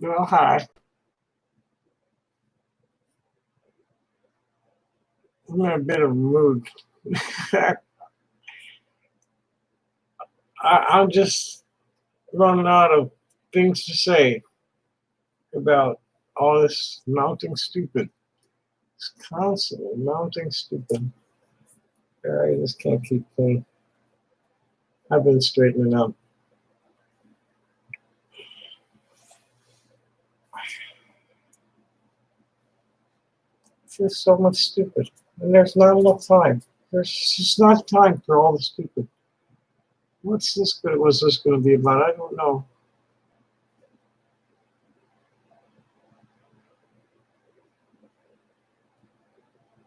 Well, hi. I'm in a bit of a mood. I'm just running out of things to say about all this mounting stupid. It's constantly mounting stupid. I just can't keep clean. I've been straightening up. It's just so much stupid. And there's not enough time. There's just not time for all the stupid. What's this going to be about? I don't know.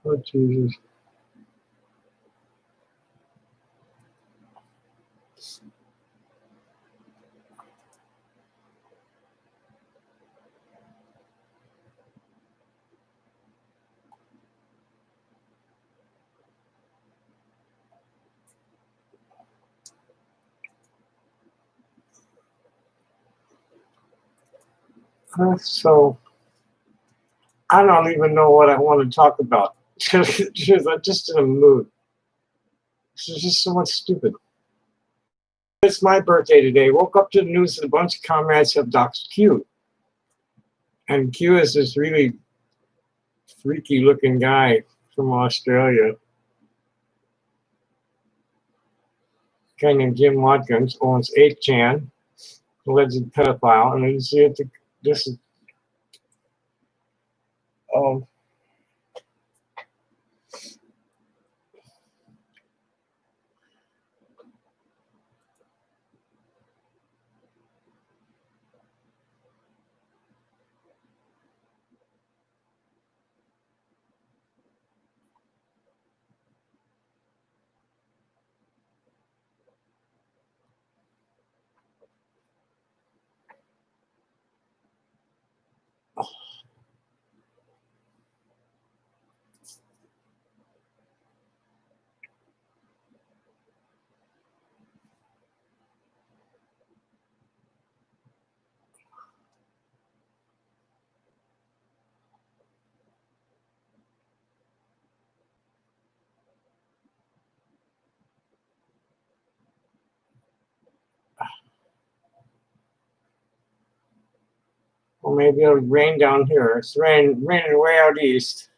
Oh, Jesus. So I don't even know what I want to talk about. I'm just in a mood. There's just so much stupid. It's my birthday today. Woke up to the news that a bunch of comrades have doxed Q. And Q is this really freaky looking guy from Australia. A guy named Jim Watkins owns 8chan, alleged pedophile. And you see it, this is, oh, well, maybe it'll rain down here. It's raining way out east.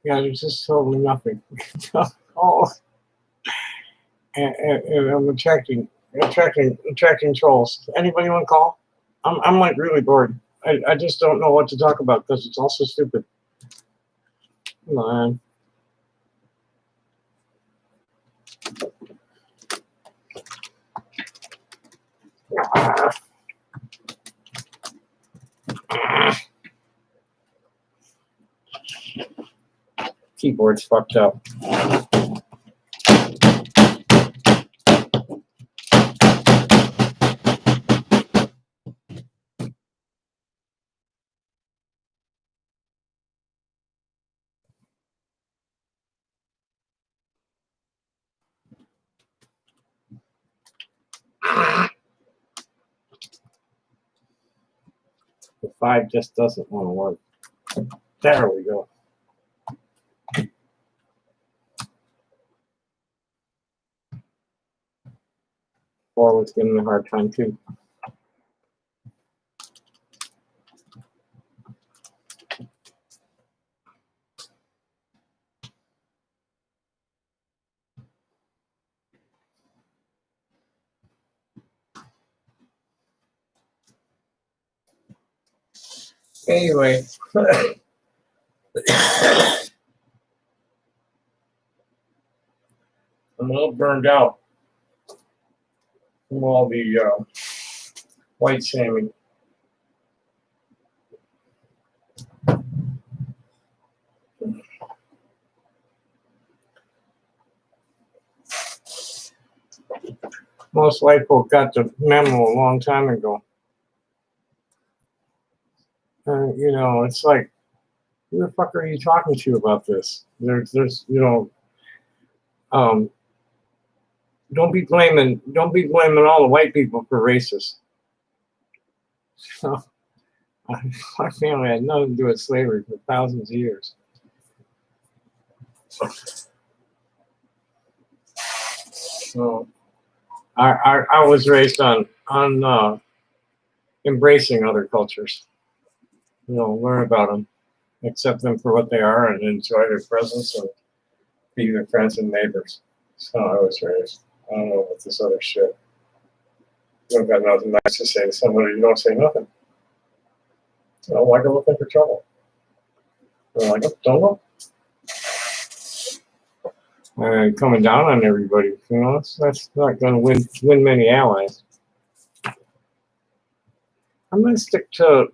Yeah, there's just totally nothing. Oh, and I'm attracting trolls. Anybody want to call? I'm like really bored. I just don't know what to talk about because it's all so stupid. Come on. Keyboard's fucked up. 5 just doesn't want to work. There we go. 4 was giving me a hard time too. Anyway, I'm a little burned out from all the white shaming. Most white folk got the memo a long time ago. You know, it's like, who the fuck are you talking to about this? There's, you know, don't be blaming all the white people for racist. My family had nothing to do with slavery for thousands of years. So, I was raised on embracing other cultures. You know, learn about them, accept them for what they are, and enjoy their presence and be their friends and neighbors. That's how I was raised. I don't know about this other shit. You don't got nothing nice to say to somebody, you don't say nothing. You don't like to look for trouble. You don't like it, don't look. And coming down on everybody, you know, that's not going to win many allies. I'm going to stick to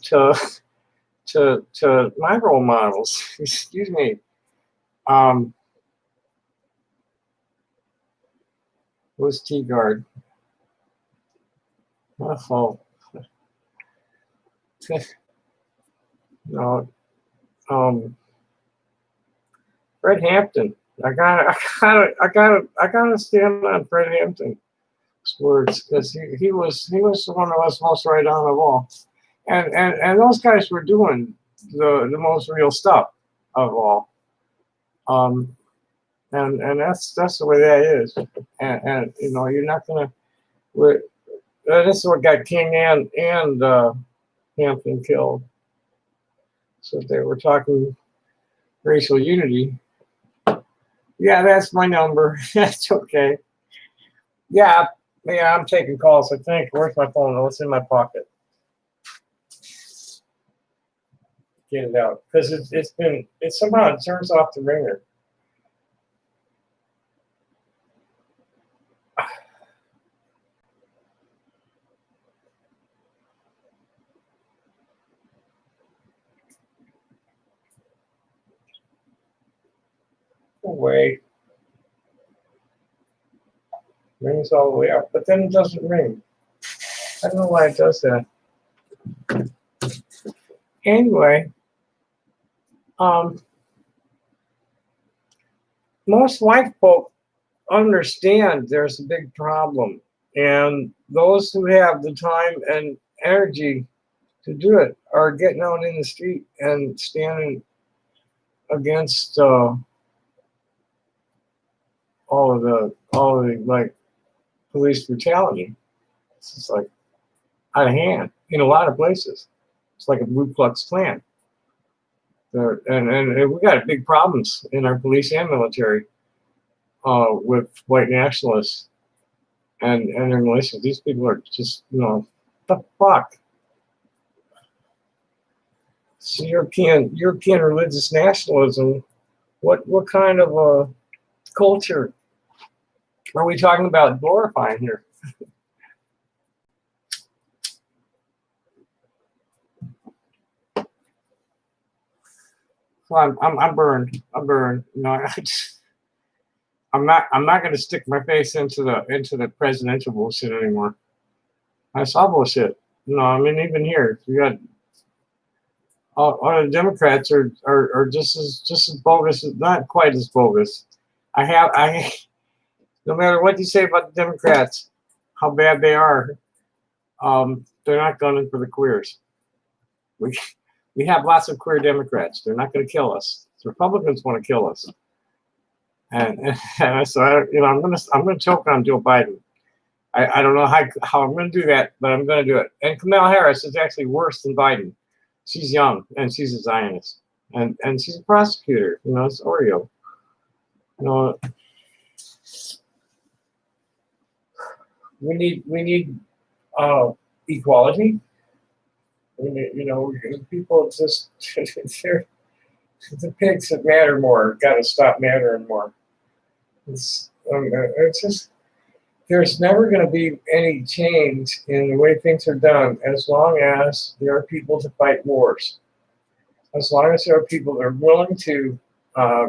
my role models. Excuse me. Who's T-Guard? Oh, no. Fred Hampton. I gotta stand on Fred Hampton's words, because he was one of us most right on of all, and those guys were doing the most real stuff of all, and that's the way that is, and you know, you're not gonna. This is what got King and Hampton killed. So they were talking racial unity. Yeah, that's my number. That's okay. Yeah, I'm taking calls, I think. Where's my phone? Oh, it's in my pocket. Get it out. Because it somehow turns off the ringer. Wait. Rings all the way up, but then it doesn't ring. I don't know why it does that. Anyway, most white folk understand there's a big problem, and those who have the time and energy to do it are getting out in the street and standing against all of the like police brutality. It's just like out of hand in a lot of places. It's like a Ku Klux Klan. And we got big problems in our police and military with white nationalists and their militias. These people are just, you know, what the fuck? It's European religious nationalism. What kind of a culture are we talking about glorifying here? Well, I'm burned. I'm burned. You know, I'm not going to stick my face into the presidential bullshit anymore. I saw bullshit. You know, I mean, even here, you got all the Democrats are just as bogus, not quite as bogus. No matter what you say about the Democrats, how bad they are, they're not gunning for the queers. We have lots of queer Democrats. They're not going to kill us. The Republicans want to kill us, and so you know, I'm gonna choke on Joe Biden. I don't know how I'm going to do that, but I'm going to do it. And Kamala Harris is actually worse than Biden. She's young and she's a Zionist, and she's a prosecutor. You know, it's Oreo. You know, we need equality. People just they're the pigs that matter more. Got to stop mattering more. It's just there's never going to be any change in the way things are done as long as there are people to fight wars. As long as there are people that are willing to uh,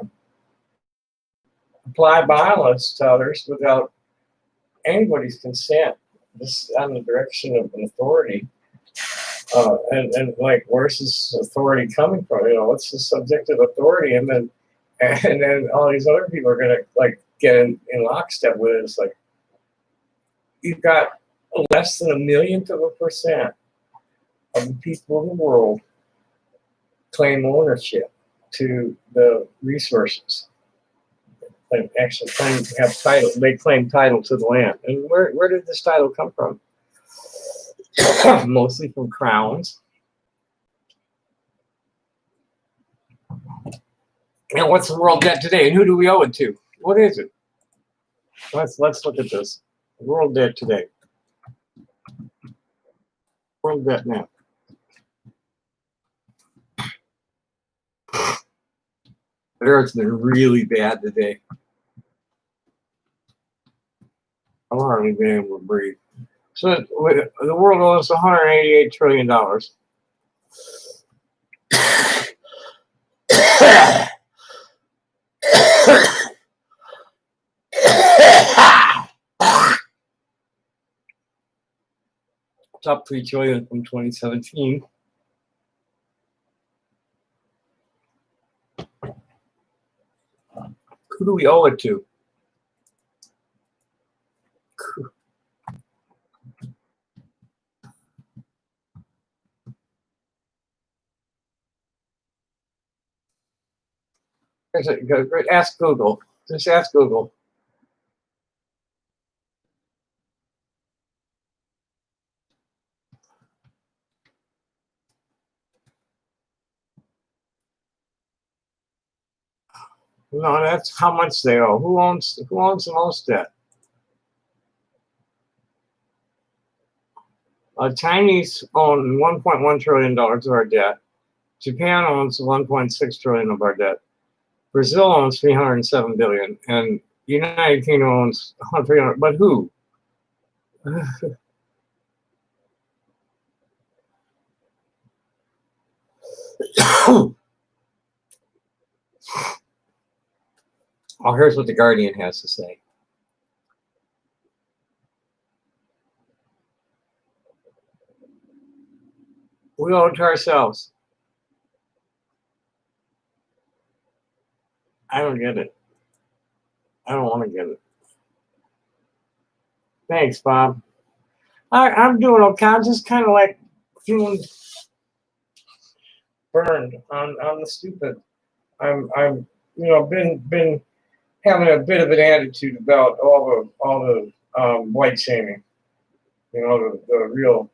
apply violence to others without anybody's consent, this on the direction of an authority. And like, where's this authority coming from? What's the subjective authority? And then all these other people are gonna like get in lockstep with it. It's like you've got less than 1/1,000,000% of the people of the world claim ownership to the resources. And actually have title. They claim title to the land. And where did this title come from? Mostly from crowns. And what's the world debt today? And who do we owe it to? What is it? Let's look at this. World debt today. World debt now. The Earth's been really bad today. I've hardly been able to breathe. So the world owes $188 trillion. Top 3 trillion from 2017. Who do we owe it to? Ask Google. Just ask Google. No, that's how much they owe. Who owns the most debt? Chinese own $1.1 trillion of our debt. Japan owns $1.6 trillion of our debt. Brazil owns $307 billion, and the United Kingdom owns $300. But who? Oh, here's what The Guardian has to say. We owe it to ourselves. I don't get it. I don't want to get it. Thanks, Bob. I'm doing okay. I'm just kind of like feeling burned on the stupid. I'm been having a bit of an attitude about all the white shaming. The real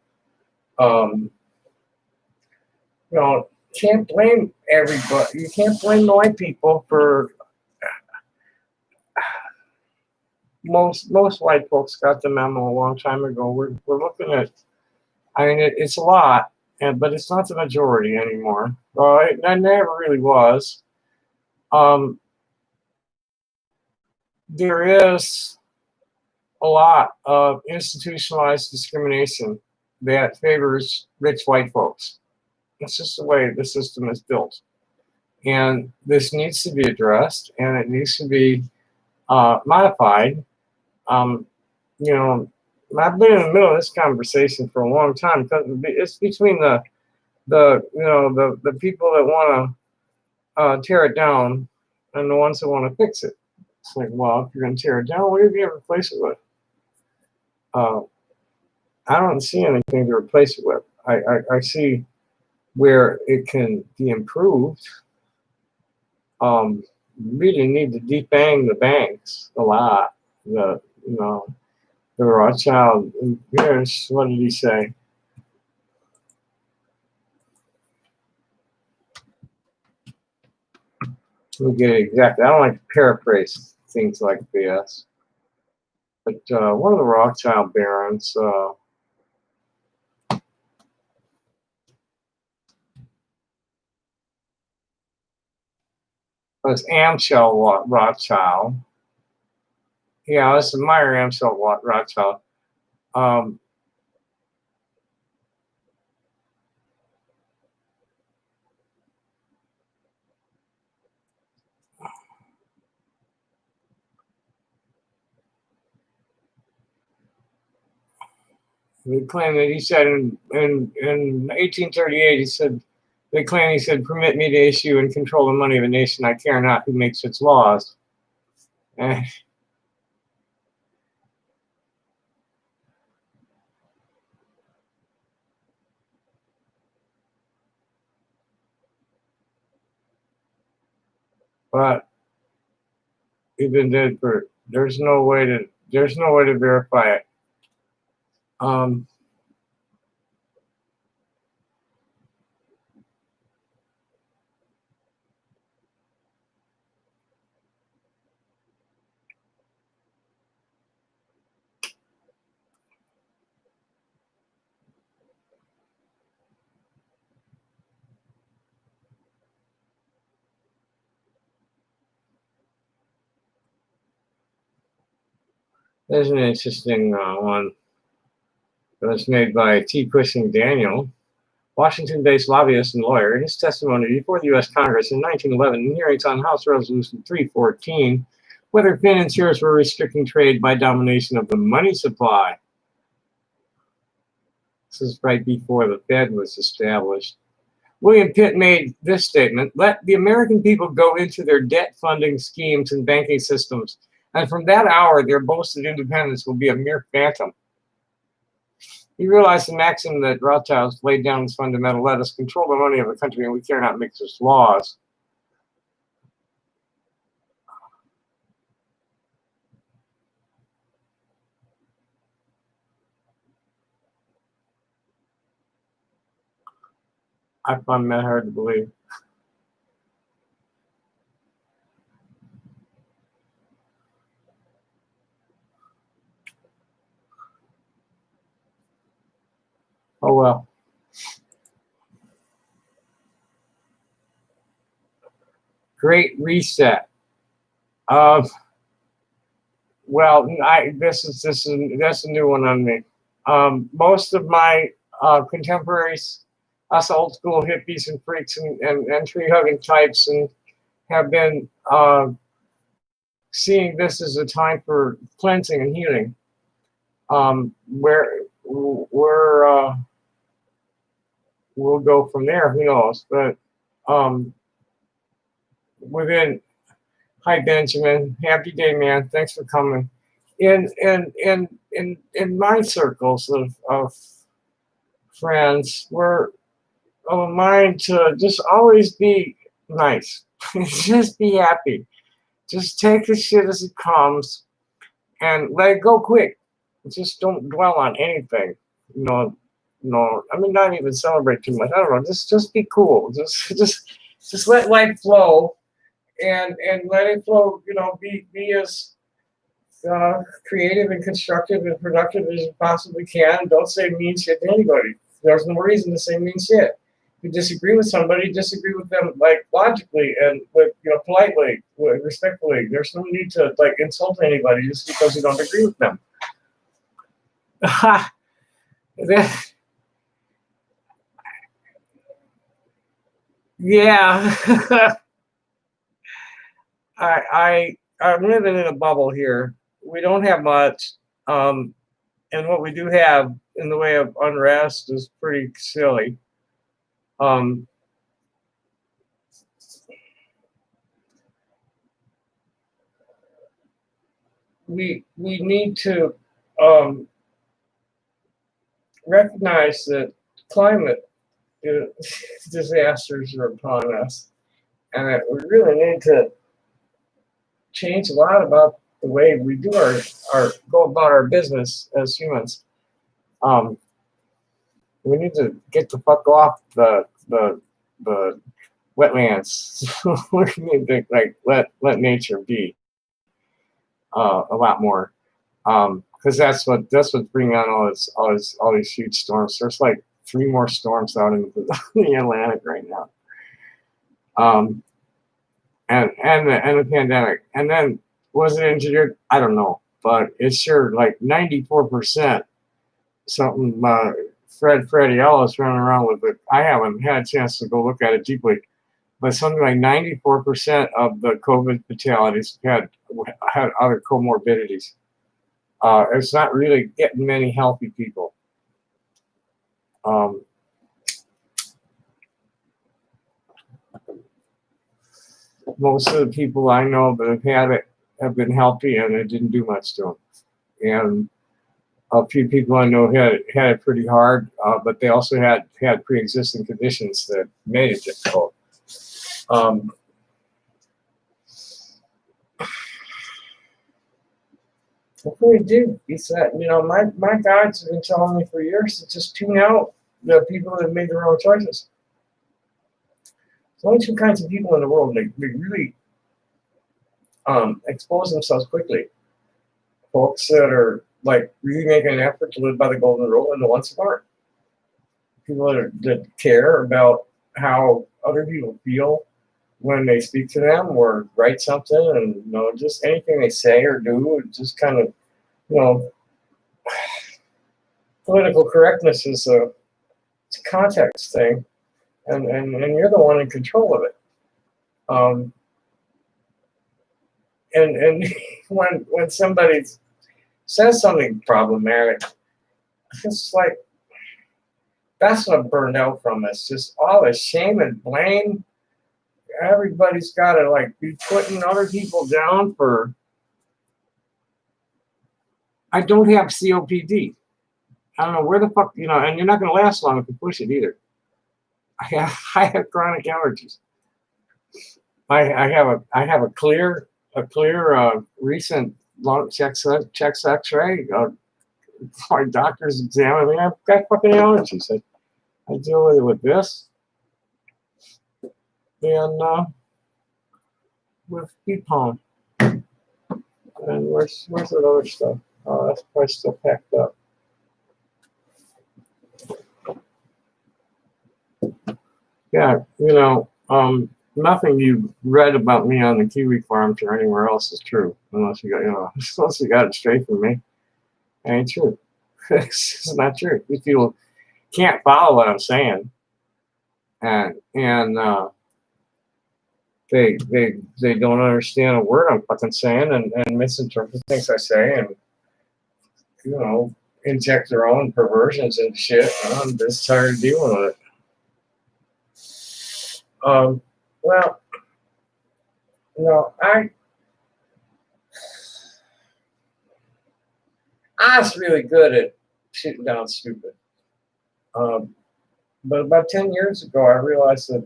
can't blame everybody. You can't blame the white people for most white folks got the memo a long time ago. We're looking at, I mean, it's a lot, but it's not the majority anymore. Well, it never really was. There is a lot of institutionalized discrimination that favors rich white folks. It's just the way the system is built. And this needs to be addressed, and it needs to be modified. I've been in the middle of this conversation for a long time because it's between the people that want to tear it down and the ones that want to fix it. It's like, well, if you're going to tear it down, what are you going to replace it with? I don't see anything to replace it with. I see where it can be improved. Really need to defang the banks a lot. The Rothschild. Here's what did he say? We'll get it exactly. I don't like to paraphrase things like this, but one of the Rothschild barons. was Amschel Rothschild. Yeah, this is Meyer Amschel Rothschild. They claim that he said in 1838, he said, they claim he said, "Permit me to issue and control the money of a nation. I care not who makes its laws." But he's been dead for. There's no way to verify it. There's an interesting one that was made by T. Cushing Daniel, Washington-based lobbyist and lawyer. In his testimony before the U.S. Congress in 1911, in hearings on House Resolution 314, whether financiers were restricting trade by domination of the money supply. This is right before the Fed was established. William Pitt made this statement: "Let the American people go into their debt funding schemes and banking systems, and from that hour their boasted independence will be a mere phantom." He realized the maxim that Rothschilds laid down as fundamental: "Let us control the money of the country, and we care not make its laws." I find that hard to believe. Oh well. Great Reset. Well, that's a new one on me. Most of my contemporaries, us old school hippies and freaks and tree hugging types, and have been seeing this as a time for cleansing and healing. Where we'll go from there, who knows? But within, hi Benjamin, happy day, man. Thanks for coming. In my circles of friends, we're of a mind to just always be nice, just be happy, just take the shit as it comes, and let it go quick. Just don't dwell on anything. No, I mean, not even celebrate too much. I don't know. Just be cool. Just let life flow, and let it flow. Be as creative and constructive and productive as you possibly can. Don't say mean shit to anybody. There's no reason to say mean shit. If you disagree with somebody, disagree with them like logically and with politely, respectfully. There's no need to like insult anybody just because you don't agree with them. Yeah. I'm living in a bubble here. We don't have much, and what we do have in the way of unrest is pretty silly. We need to recognize that climate disasters are upon us, and that we really need to change a lot about the way we do our go about our business as humans. We need to get the fuck off the wetlands. We need to like let nature be a lot more, because that's what's bringing on all these huge storms. There's like 3 more storms out in the Atlantic right now. and the pandemic. And then was it engineered? I don't know, but it's sure like 94% something. Freddie Ellis running around with it. I haven't had a chance to go look at it deeply, but something like 94% of the COVID fatalities had other comorbidities. It's not really getting many healthy people. Most of the people I know that have had it have been healthy, and it didn't do much to them. And a few people I know had it pretty hard, but they also had pre-existing conditions that made it difficult. What can we do? He said, my guides have been telling me for years to just tune out the people that made the wrong choices. There's only two kinds of people in the world that really expose themselves quickly. Folks that are like really making an effort to live by the golden rule, and the ones that aren't. People that care about how other people feel when they speak to them or write something, and just anything they say or do, just kind of political correctness is it's a context thing, and you're the one in control of it. And when somebody says something problematic, it's like that's what I burned out from. It's just all the shame and blame. Everybody's got to be putting other people down for. I don't have COPD. I don't know where the fuck, and you're not going to last long if you push it either. I have chronic allergies. I have a clear recent checks X-ray. My doctor's examining me. I've got fucking allergies. I deal with it with this and with heat pump. And where's that other stuff? Oh, that's probably still packed up. Yeah, nothing you read about me on the Kiwi farms or anywhere else is true, unless you got it straight from me. It ain't true. It's not true. These people can't follow what I'm saying, and they don't understand a word I'm fucking saying, and misinterpret things I say, and inject their own perversions and shit. I'm just tired of dealing with it. Well, I was really good at shooting down stupid. But about 10 years ago, I realized that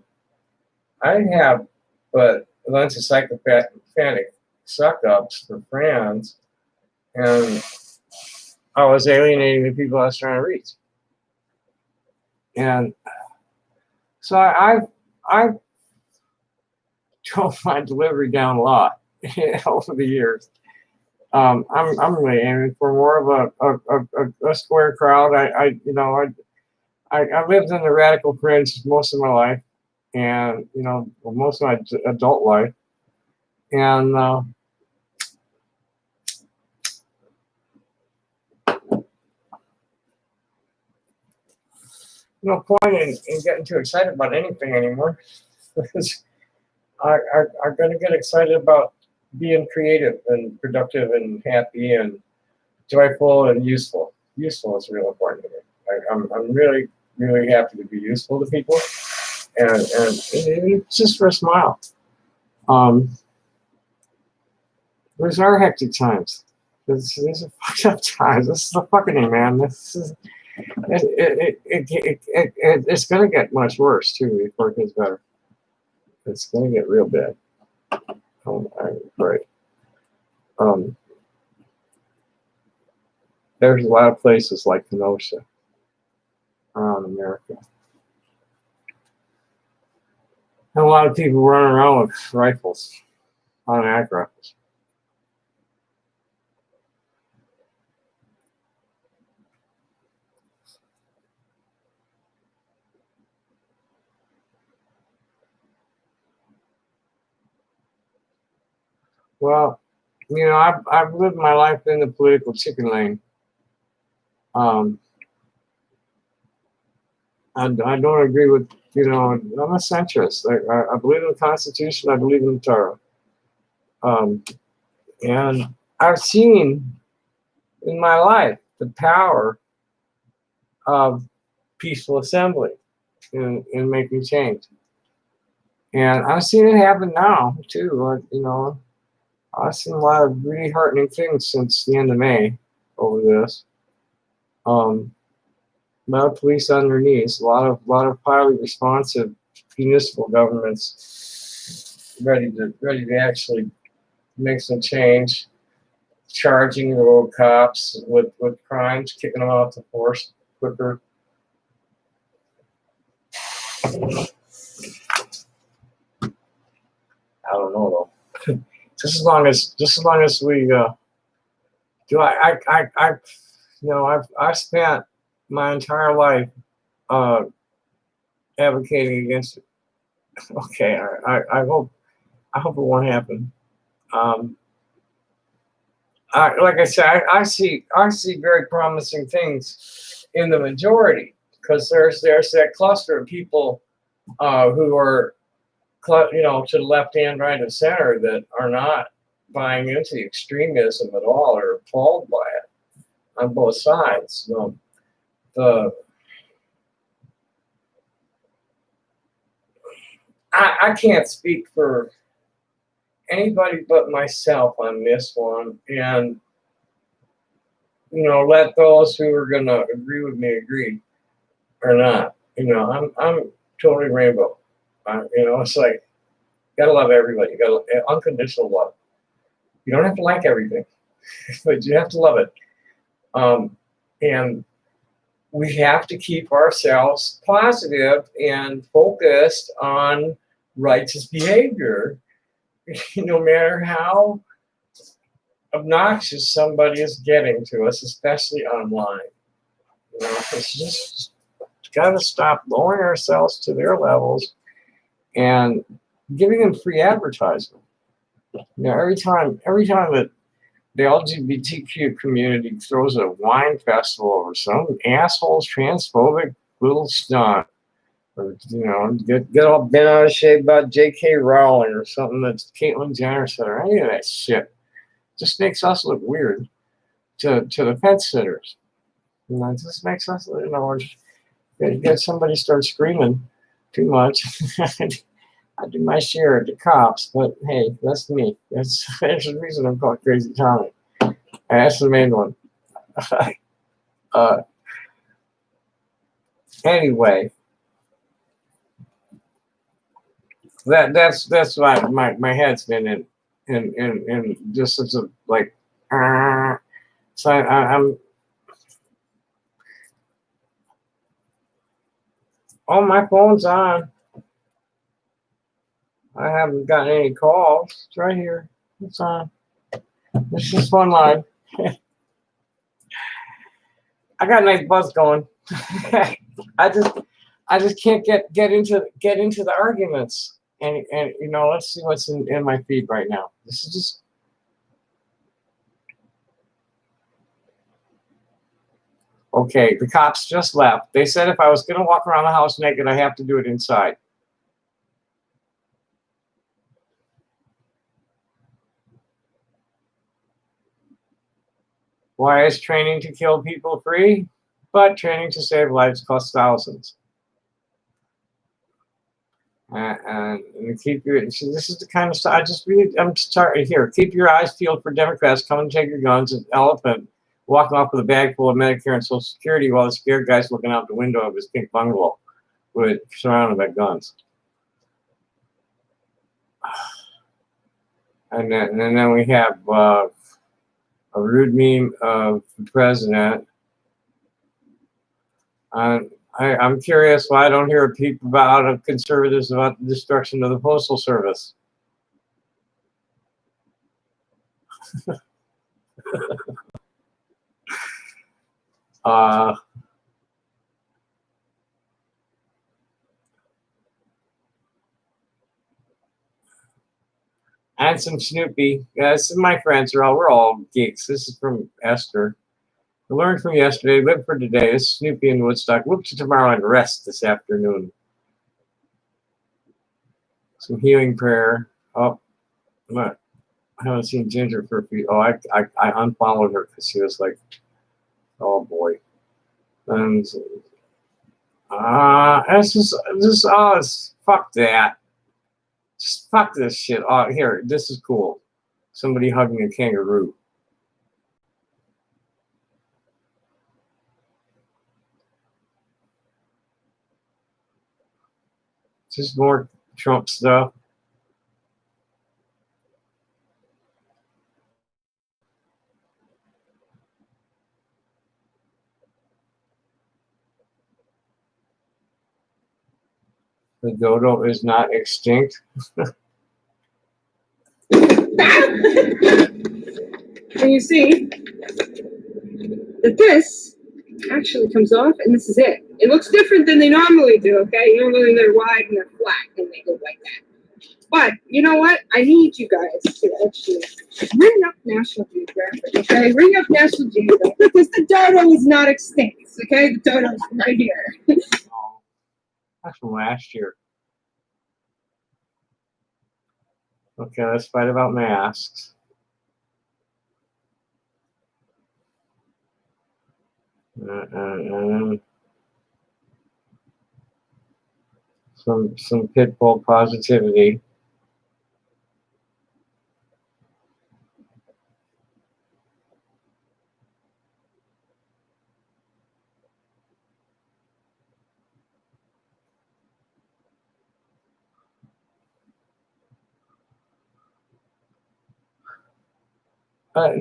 I have but a bunch of psychopathic suck-ups for friends, and I was alienating the people I was trying to reach. And so I've toned my delivery down a lot over the years. I'm really aiming for more of a square crowd. I lived in the radical fringe most of my life, and most of my adult life, and no point in getting too excited about anything anymore. Because I'm going to get excited about being creative and productive and happy and joyful and useful. Useful is real important to me. I'm really, really happy to be useful to people, and it's just for a smile. These are hectic times. These are fucked up times. This is the fucking thing, man. This is it's going to get much worse too before it gets better. It's going to get real bad. I'm afraid. There's a lot of places like Kenosha around America. And a lot of people running around with rifles, automatic rifles. Well, I've lived my life in the political chicken lane. Um, I don't agree with, I'm a centrist. I believe in the Constitution. I believe in the Torah. Um, and I've seen in my life the power of peaceful assembly in making change. And I've seen it happen now, too. I've seen a lot of really heartening things since the end of May over this. A lot of police on their knees, a lot of highly responsive municipal governments ready to actually make some change, charging the road cops with crimes, kicking them out the force quicker. I don't know though. just as long as we do, I've spent my entire life advocating against it. Okay, I hope it won't happen. Like I said, I see very promising things in the majority, because there's that cluster of people who are to the left and right and center that are not buying into the extremism at all or appalled by it on both sides. I can't speak for anybody but myself on this one, and let those who are gonna agree with me agree or not. I'm totally rainbow. It's like, gotta love everybody. You gotta unconditional love. You don't have to like everything, but you have to love it. And we have to keep ourselves positive and focused on righteous behavior, no matter how obnoxious somebody is getting to us, especially online. It's just got to stop lowering ourselves to their levels and giving them free advertising. Every time that the LGBTQ community throws a wine festival over some asshole's transphobic little stunt, or get all bent out of shape about J.K. Rowling or something that Caitlyn Jenner said, or any of that shit, just makes us look weird to the fence sitters. It just makes us, get somebody start screaming too much. I do my share at the cops, but hey, that's me. That's the reason I'm called Crazy Tommy. And that's the main one. Anyway, that's why my head's been in just such a like. So I'm. Oh, my phone's on. I haven't gotten any calls. It's right here. It's on. It's just one line. I got a nice buzz going. I just can't get into the arguments. And let's see what's in my feed right now. This is just. Okay, the cops just left. They said if I was going to walk around the house naked, I have to do it inside. Why is training to kill people free? But training to save lives costs thousands. And keep your. See, this is the kind of stuff I'm starting here. Keep your eyes peeled for Democrats coming to take your guns. An elephant walking off with a bag full of Medicare and Social Security while the scared guy's looking out the window of his pink bungalow, surrounded by guns. And then we have a rude meme of the president. I'm curious why I don't hear a peep of conservatives about the destruction of the Postal Service. And some Snoopy. Yeah, this is my friends we're all geeks. This is from Esther. I learned from yesterday, live for today. This is Snoopy in Woodstock. Look to tomorrow and rest this afternoon. Some healing prayer. Oh, what? I haven't seen Ginger for a few. Oh, I unfollowed her because she was like, oh boy. And fuck that. Just fuck this shit. Oh, here, this is cool. Somebody hugging a kangaroo. Just more Trump stuff. The dodo is not extinct. And you see that this actually comes off, and this is it. It looks different than they normally do, okay? Normally they're wide and they're flat, and they look like that. But you know what? I need you guys to actually ring up National Geographic, okay? Ring up National Geographic, because the dodo is not extinct, okay? The dodo's right here. Oh, that's from last year. Okay, let's fight about masks. Some pitbull positivity.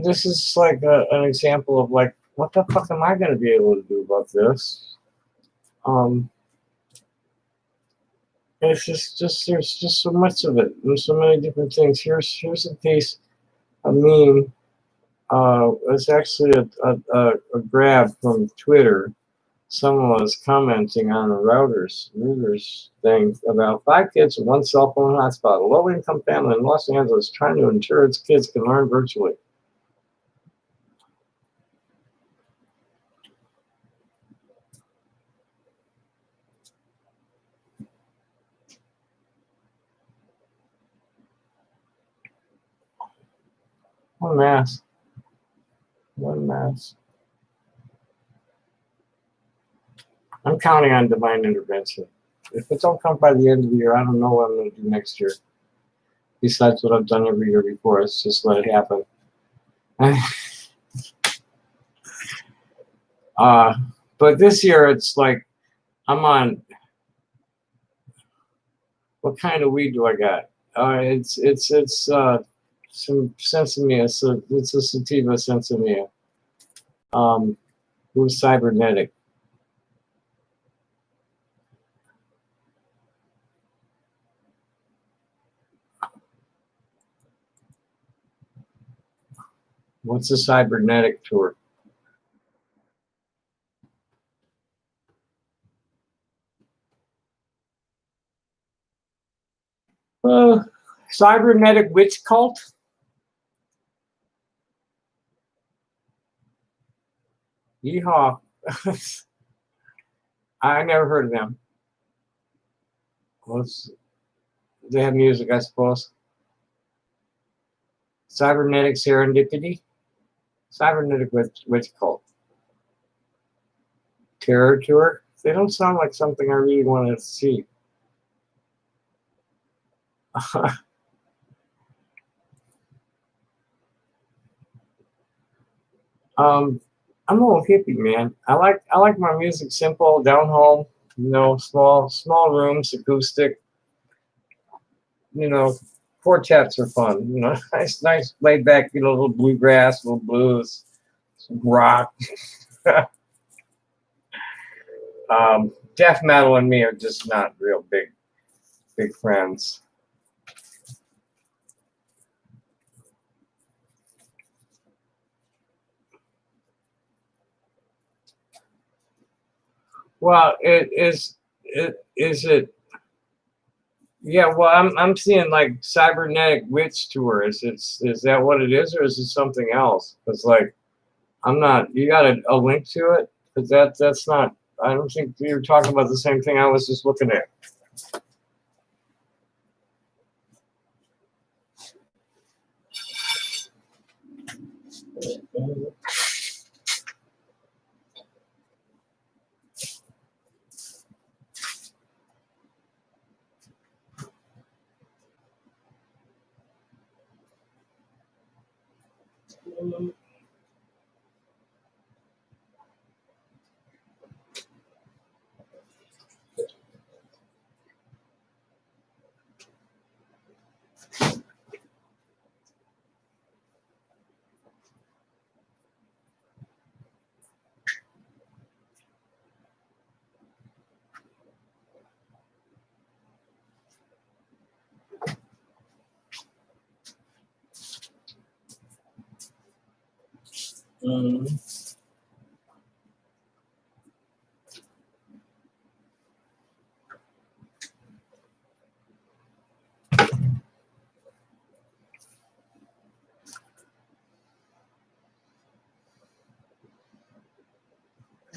This is like an example of like, what the fuck am I going to be able to do about this? It's just there's just so much of it. There's so many different things. Here's a piece, a meme. It's actually a grab from Twitter. Someone was commenting on a Reuters thing about 5 kids with 1 cell phone hotspot. A low-income family in Los Angeles trying to ensure its kids can learn virtually. One mass. One mass. I'm counting on divine intervention. If it don't come by the end of the year, I don't know what I'm going to do next year. Besides what I've done every year before, it's just let it happen. But this year it's like I'm on. What kind of weed do I got? It's some sensimilla. So it's a sativa sensimilla. Who's cybernetic? What's a cybernetic tour? Cybernetic witch cult? Yeehaw. I never heard of them. They have music, I suppose. Cybernetic serendipity? Cybernetic witch cult. Terror tour? They don't sound like something I really want to see. I'm a little hippie, man. I like my music simple, down home, small rooms, acoustic. Quartets are fun. Nice laid back, a little bluegrass, little blues, some rock. Death metal and me are just not real big friends. Well, is it Yeah, well, I'm seeing like cybernetic witch tours. Is that what it is, or is it something else? Because like I'm not. You got a link to it? Because that's not. I don't think you were talking about the same thing I was just looking at.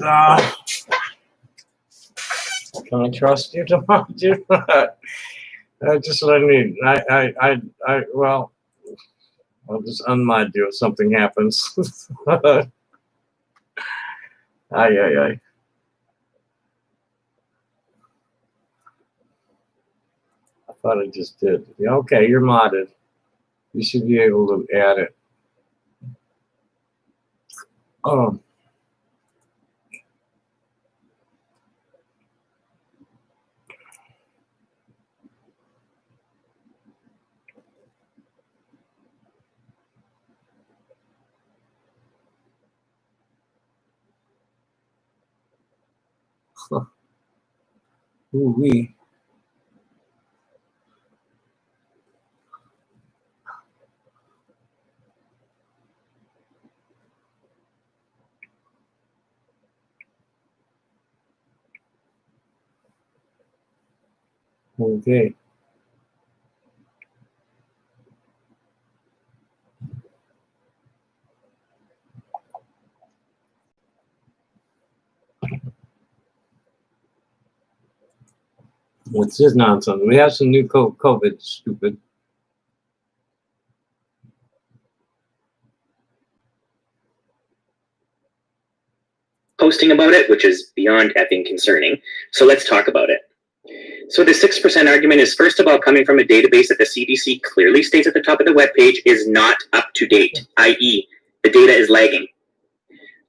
Uh, can I trust you to do that? That's just what I need. Well, I'll just unmod you if something happens. Ay, ay, ay. I thought I just did. Yeah, okay, you're modded. You should be able to add it. Oh, ooh wee. Okay. What's this nonsense? We have some new COVID, stupid. Posting about it, which is beyond effing concerning. So let's talk about it. So the 6% argument is first of all coming from a database that the CDC clearly states at the top of the webpage is not up to date, i.e. the data is lagging.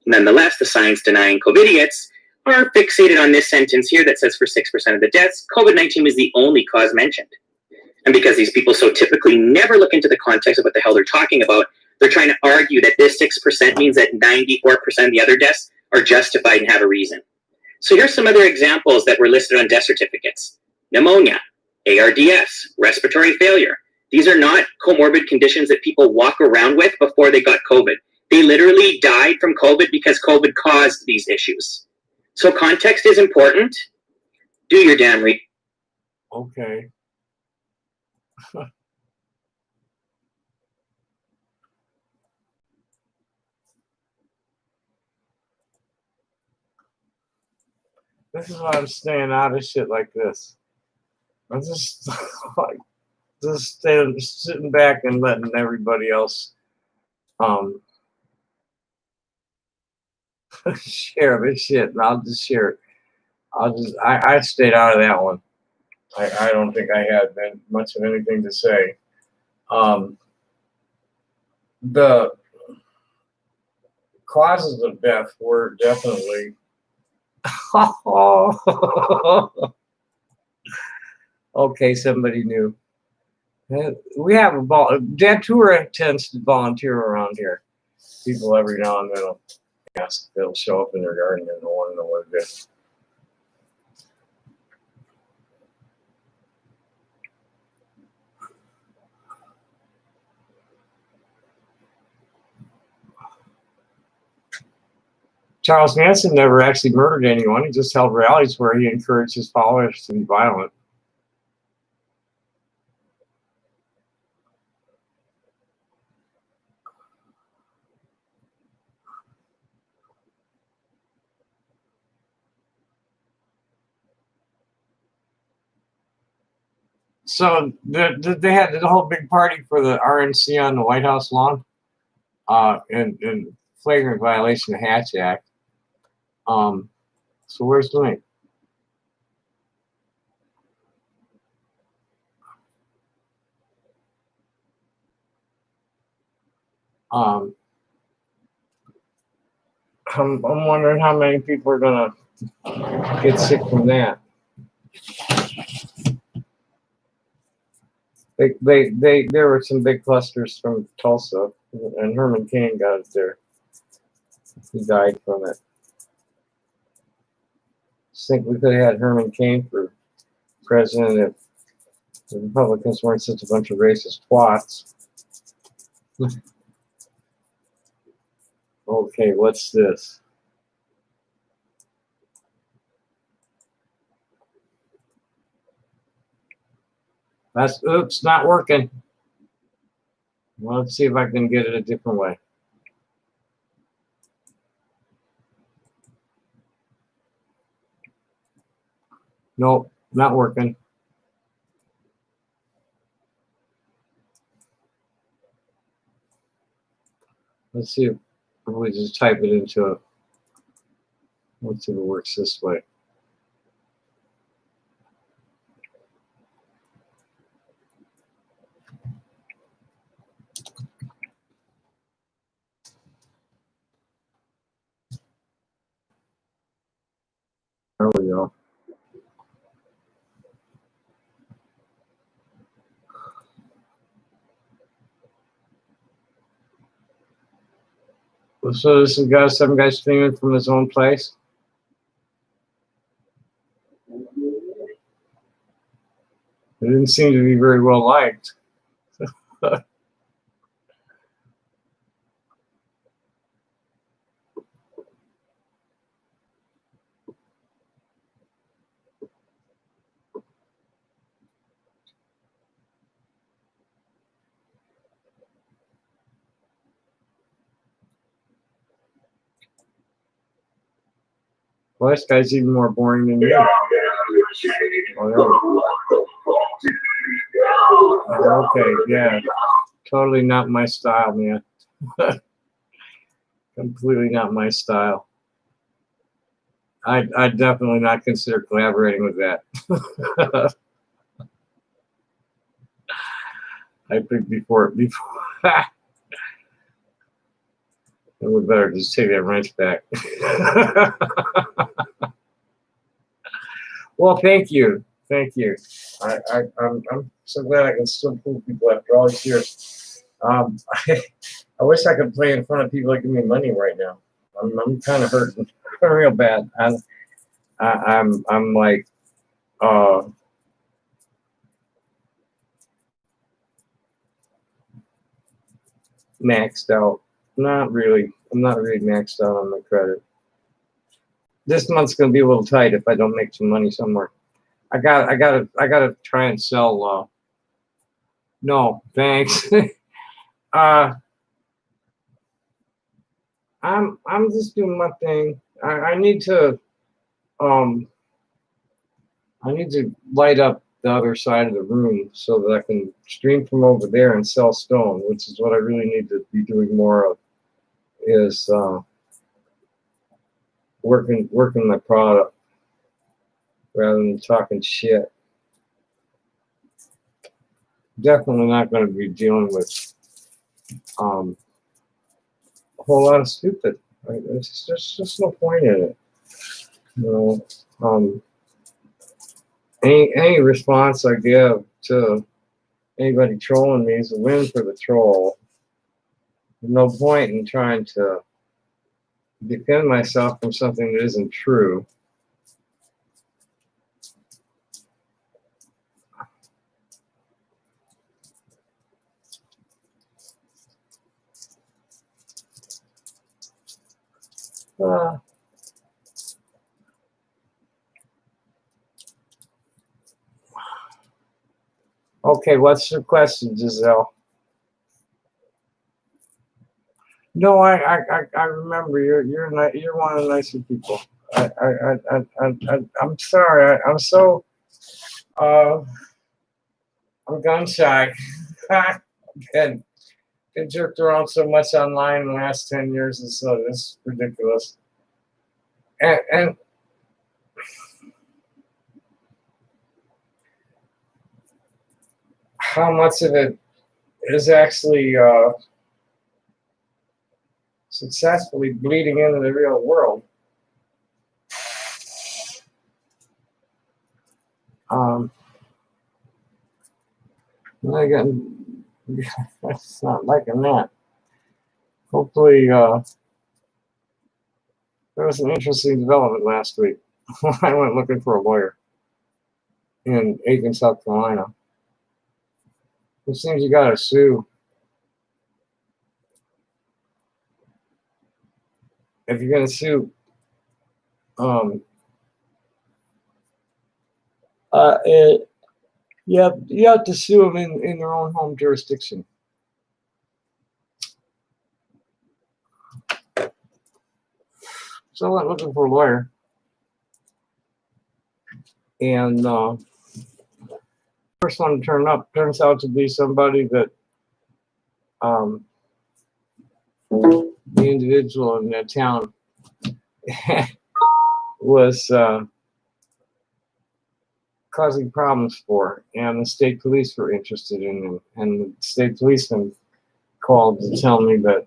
Nonetheless, the science-denying COVIDiots are fixated on this sentence here that says for 6% of the deaths, COVID-19 was the only cause mentioned. And because these people so typically never look into the context of what the hell they're talking about, they're trying to argue that this 6% means that 94% of the other deaths are justified and have a reason. So here's some other examples that were listed on death certificates. Pneumonia, ARDS, respiratory failure. These are not comorbid conditions that people walk around with before they got COVID. They literally died from COVID because COVID caused these issues. So context is important. Do your damn research. Okay. This is why I'm staying out of shit like this. I'm just like sitting back and letting everybody else share this shit, and I'll just share it. I stayed out of that one. I don't think I had much of anything to say. The causes of death were definitely okay, somebody knew. We have a Dad Tour tends to volunteer around here. People every now and then will ask, they'll show up in their garden and they'll want to know what it is. Charles Manson never actually murdered anyone. He just held rallies where he encouraged his followers to be violent. So they had the whole big party for the RNC on the White House lawn, in flagrant violation of Hatch Act. So where's the link? I'm wondering how many people are gonna get sick from that. There were some big clusters from Tulsa, and Herman Cain got it there. He died from it. I think we could have had Herman Cain for president if the Republicans weren't such a bunch of racist twats. Okay, what's this? That's, oops, not working. Well, let's see if I can get it a different way. Nope, not working. Let's see if we just type it into a, let's see if it works this way. There we go. So this is got some guy streaming from his own place. It didn't seem to be very well liked. Well, this guy's even more boring than you. Oh, okay, yeah. Totally not my style, man. Completely not my style. I'd definitely not consider collaborating with that. I think before we better just take that wrench back. Well, thank you. I'm so glad I can still fool people after all these years. I wish I could play in front of people that give me money right now. I'm kind of hurting real bad. I'm like maxed out. Not really. I'm not really maxed out on my credit. This month's gonna be a little tight if I don't make some money somewhere. I gotta try and sell. No, thanks. I'm just doing my thing. I need to light up the other side of the room so that I can stream from over there and sell stone, which is what I really need to be doing more of. Is working my product rather than talking shit. Definitely not going to be dealing with a whole lot of stupid. There's just no point in it. You know, any response I give to anybody trolling me is a win for the troll. There's no point in trying to defend myself from something that isn't true. Okay, what's your question, Giselle? No, I remember you're one of the nicer people. I'm sorry. I'm so I'm gun shy. Been jerked around so much online in the last 10 years, and so it's ridiculous. And how much of it is actually successfully bleeding into the real world. Again, it's not liking that. Hopefully, there was an interesting development last week. I went looking for a lawyer in Aiken, South Carolina. It seems you gotta sue. If you're gonna sue, you have to sue them in their own home jurisdiction. So I went looking for a lawyer, and first one to turn up turns out to be somebody that the individual in that town was causing problems for, and the state police were interested in him, and the state policeman called to tell me that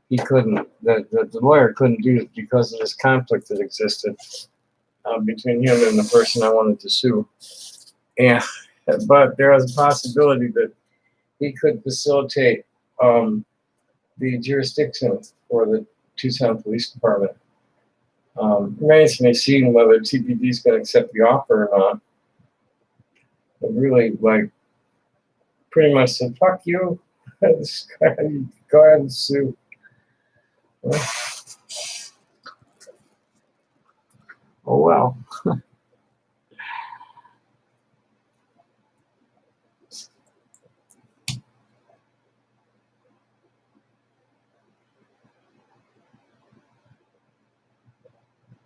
he couldn't, that the lawyer couldn't do it because of this conflict that existed between him and the person I wanted to sue. And but there was a possibility that he could facilitate the jurisdiction for the Tucson Police Department. Remains to be seen whether TPD is going to accept the offer or not. But really, like, pretty much said, "Fuck you, go ahead and sue." Oh well.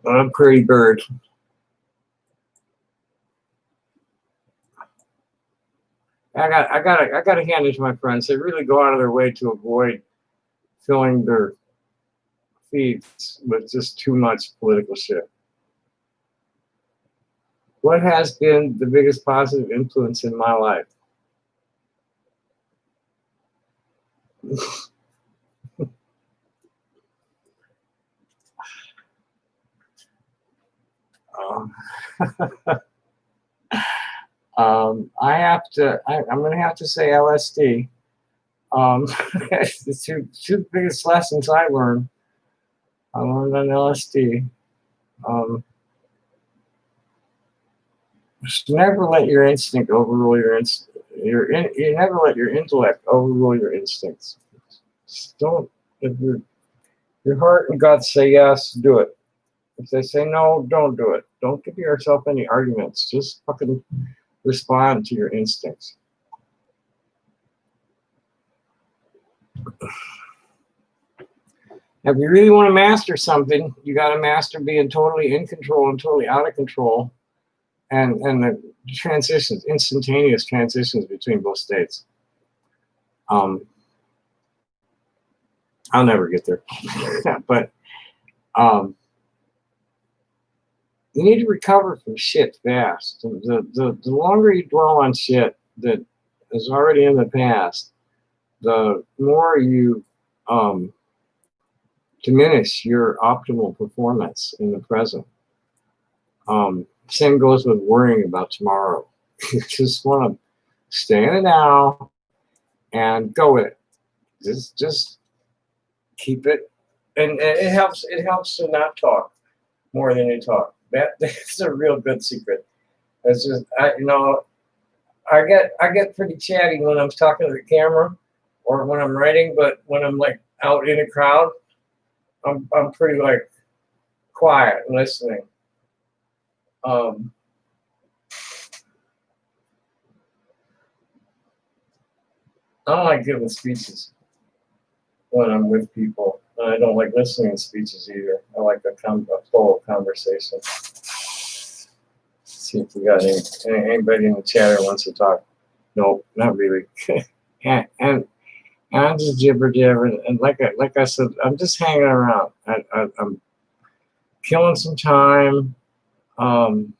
I'm a pretty bird. I got to hand it to my friends. They really go out of their way to avoid filling their feeds with just too much political shit. What has been the biggest positive influence in my life? I'm going to have to say LSD. The two biggest lessons I learned on LSD. Just never let your instinct overrule your instinct. You never let your intellect overrule your instincts. Just don't. If your heart and gut say yes, do it. If they say no, don't do it. Don't give yourself any arguments. Just fucking respond to your instincts. If you really want to master something, you got to master being totally in control and totally out of control, and the transitions, instantaneous transitions between both states. I'll never get there, but you need to recover from shit fast. The longer you dwell on shit that is already in the past, the more you diminish your optimal performance in the present. Same goes with worrying about tomorrow. You just want to stay in it now and go with it. Just keep it, and it helps. It helps to not talk more than you talk. That's a real good secret. It's just I get pretty chatty when I'm talking to the camera or when I'm writing, but when I'm like out in a crowd, I'm pretty like quiet and listening. I don't like giving speeches when I'm with people. I don't like listening to speeches either. I like a flow of conversation. See if we got anybody in the chat who wants to talk. No, not really. And I'm just jibber jabber, and like I said, I'm just hanging around. I'm killing some time. Um,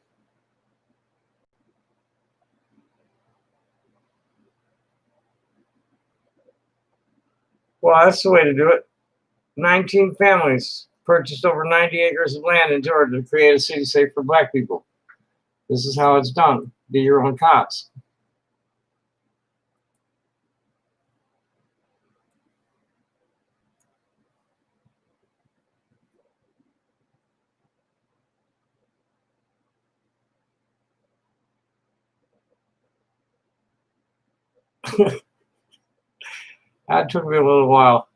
well, that's the way to do it. 19 families purchased over 90 acres of land in Georgia to create a city safe for black people. This is how it's done. Be your own cops. That took me a little while.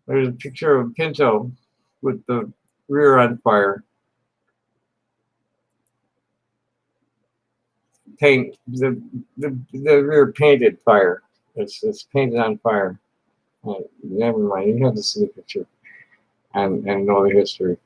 There's a picture of Pinto with the rear on fire. Paint the rear painted fire. It's painted on fire. Never mind. You have to see the picture and know the history.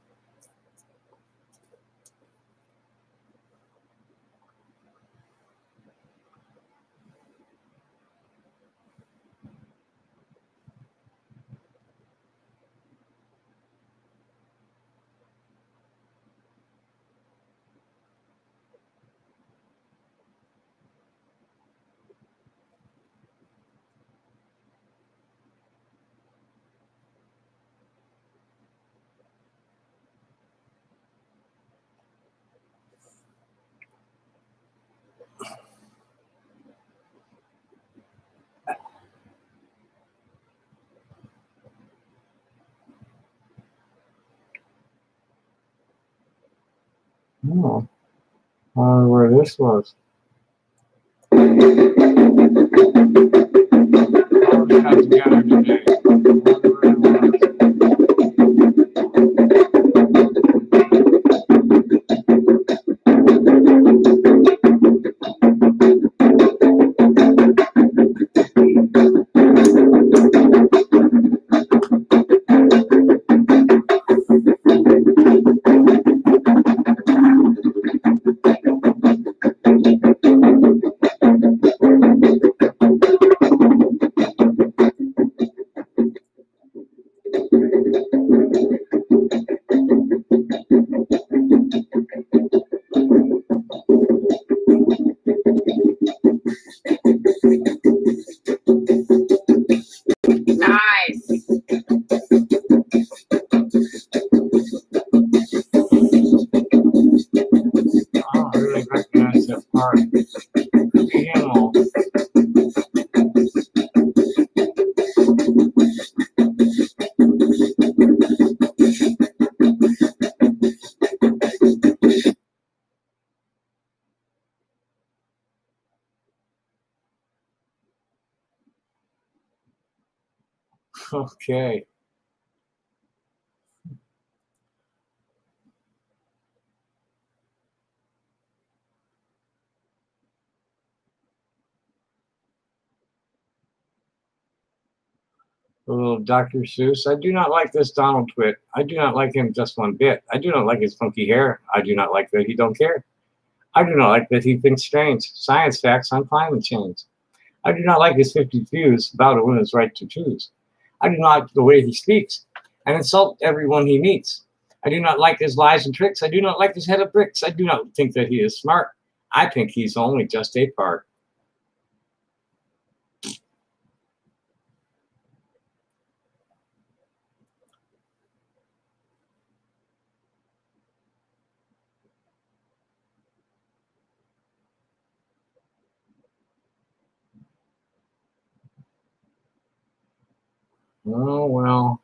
Oh, I wonder where this was. All got together today. I wonder where it was. Nice. I don't really recognize that part. Could be him all. Okay. A little Dr. Seuss. I do not like this Donald twit. I do not like him just one bit. I do not like his funky hair. I do not like that he don't care. I do not like that he thinks strange. Science facts on climate change. I do not like his 50 views about a woman's right to choose. I do not like the way he speaks and insult everyone he meets. I do not like his lies and tricks. I do not like his head of bricks. I do not think that he is smart. I think he's only just a part. Oh, well.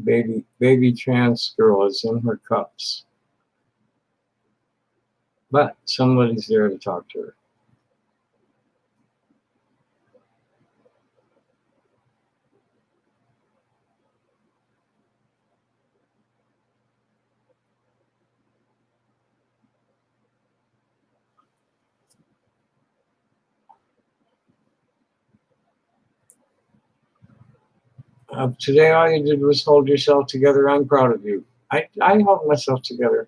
Baby trans girl is in her cups. But somebody's there to talk to her. Today, all you did was hold yourself together. I'm proud of you. I held myself together.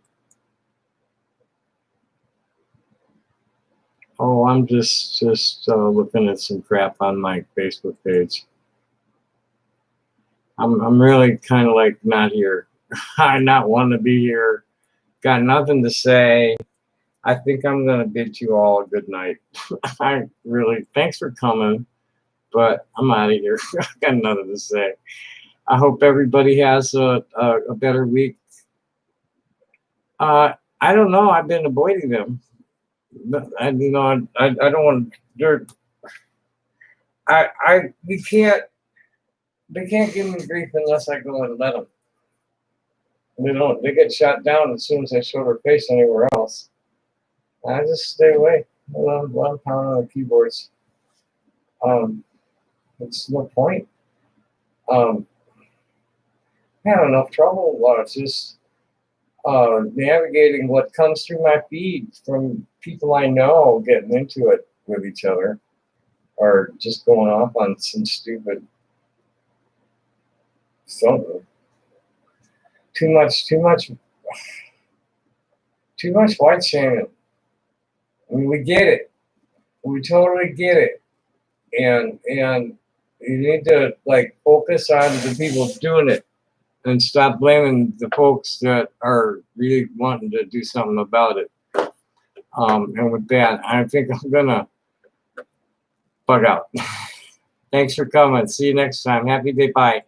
Oh, I'm just looking at some crap on my Facebook page. I'm really kind of like not here. I not want to be here. Got nothing to say. I think I'm gonna bid you all a good night. I really thanks for coming, but I'm out of here. I got nothing to say. I hope everybody has a better week. I don't know. I've been avoiding them. I don't want dirt. We can't. They can't give me grief unless I go and let them. They don't. They get shot down as soon as I show their face anywhere else. I just stay away. A lot of pounding on the keyboards. It's no point. I have enough trouble. It's just navigating what comes through my feed from people I know getting into it with each other, or just going off on some stupid something. Too much white shaming. I mean, we get it. We totally get it. And you need to focus on the people doing it and stop blaming the folks that are really wanting to do something about it. And with that, I think I'm gonna bug out. Thanks for coming. See you next time. Happy day. Bye.